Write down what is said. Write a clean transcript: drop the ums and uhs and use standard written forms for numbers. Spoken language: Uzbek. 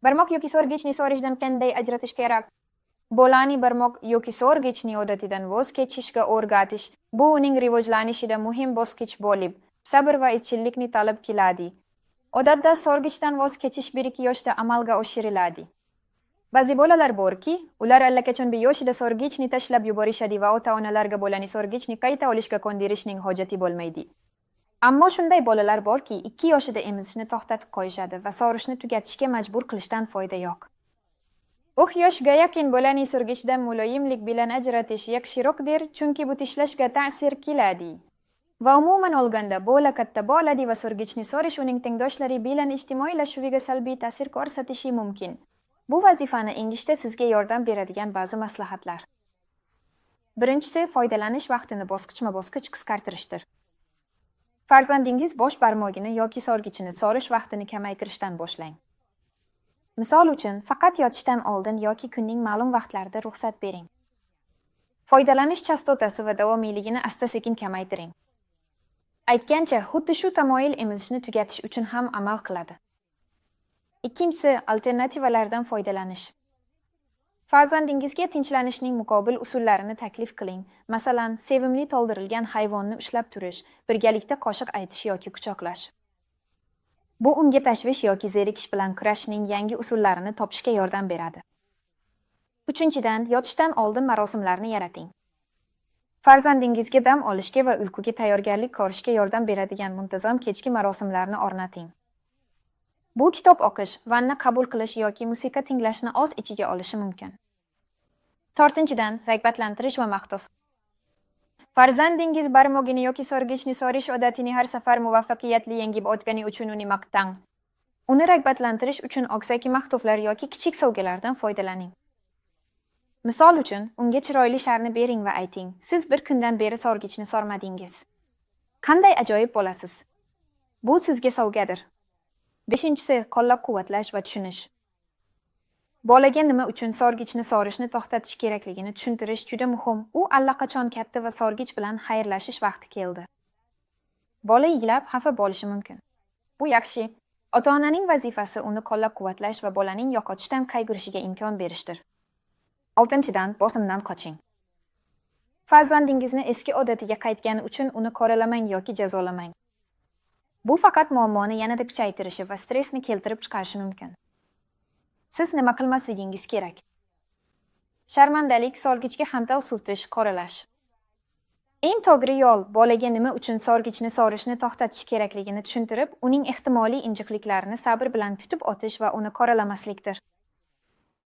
Barmoq yoki so'rgichni so'rishdan qanday ajratish kerak? Bolani barmoq yoki so'rgichni odatidan voz kechishga o'rgatish bu uning rivojlanishida muhim bosqich bo'lib, sabr va izchillikni talab qiladi. Odatda so'rgichdan voz kechish 1-2 yoshda amalga oshiriladi. Ba'zi bolalar borki, ular allaqachon bir yoshida so'rgichni tashlab yuborishadi va ota-onalarga bolani so'rgichni qayta olishga ko'ndirishning hojati bo'lmaydi. Ammo shunday bolalar borki, 2 yoshida emizishni to'xtatib qo'yishadi va so'rishni tugatishga majbur qilishdan foyda yo'q. Yoshga yaqin bolani so'rgichdan muloyimlik bilan ajratish yaxshiroqdir, chunki bu tishlashga ta'sir qiladi. Va umuman olganda, bola katta bo'ladi va so'rgichni so'rish uning tengdoshlari bilan ijtimoiylashuviga salbiy ta'sir ko'rsatishi mumkin. Bu vazifani engishda sizga yordam beradigan ba'zi maslahatlar. Birinchisi, foydalanish vaqtini bosqichma-bosqich qisqartirishdir. Farzandingiz bosh barmog'ini yoki so'rgichini so'rish vaqtini kamaytirishdan boshlang. Misol uchun, faqat yotishdan oldin yoki kunning ma'lum vaqtlarida ruxsat bering. Foydalanish chastotasi va davomiyligini asta-sekin kamaytiring. Aytgancha, xuddi shu tamoyil emizishni tugatish uchun ham amal qiladi. Ikkinchisi, alternativalardan foydalanish. Farzandingizga tinchlanishning muqobil usullarini taklif qiling. Masalan, sevimli to'ldirilgan hayvonni ushlab turish, birgalikda qo'shiq aytish yoki quchoqlash. Bu unga tashvish yoki zerikish bilan kurashishning yangi usullarini topishga yordam beradi. Uchinchidan, yotishdan oldin marosimlarni yarating. Farzandingizga dam olishga va uyquga tayyorgarlik ko'rishga yordam beradigan muntazam kechki marosimlarni o'rnating. Bu kitob o'qish, vanna qabul qilish yoki musiqa tinglashni o'z ichiga olishi mumkin. To'rtinchidan, rag'batlantirish va maqtov. Farzandingiz barmog'ini yoki so'rgichni so'rish odatini har safar muvaffaqiyatli yengib o'tgani uchun uni maqtang. Uni rag'batlantirish uchun og'zaki maqtovlar yoki kichik sovg'alardan foydalaning. Misol uchun, unga chiroyli sharni bering va ayting: "Siz bir kundan beri so'rgichni so'rmadingiz. Qanday ajoyib bo'lasiz. Bu sizga sovg'adir." Beshinchisi, qo'llab-quvvatlash va tushunish. Bolaga nima uchun so'rgichni so'rishni to'xtatish kerakligini tushuntirish juda muhim. U allaqachon katta va so'rgich bilan xayrlashish vaqti keldi. Bola yig'lab, xafa bo'lishi mumkin. Bu yaxshi. Ota-onaning vazifasi uni qo'llab-quvvatlash va bolaning yo'qotishdan qayg'urishiga imkon berishdir. Oltinchidan, bosimdan qoching. Farzandingizni eski odatiga qaytgani uchun uni qoralamang yoki jazolamang. Bu faqat muammoni yanada kuchaytirishi va stressni keltirib chiqarishi mumkin. Siz nima qilmasligingiz kerak? Sharmandalik, so'rgichga hantal surtish, qoralash. Eng to'g'ri yo'l bolaga nima uchun so'rgichni so'rishni to'xtatish kerakligini tushuntirib, uning ehtimoliy injiqliklarini sabr bilan kutib o'tish va uni qoralamaslikdir.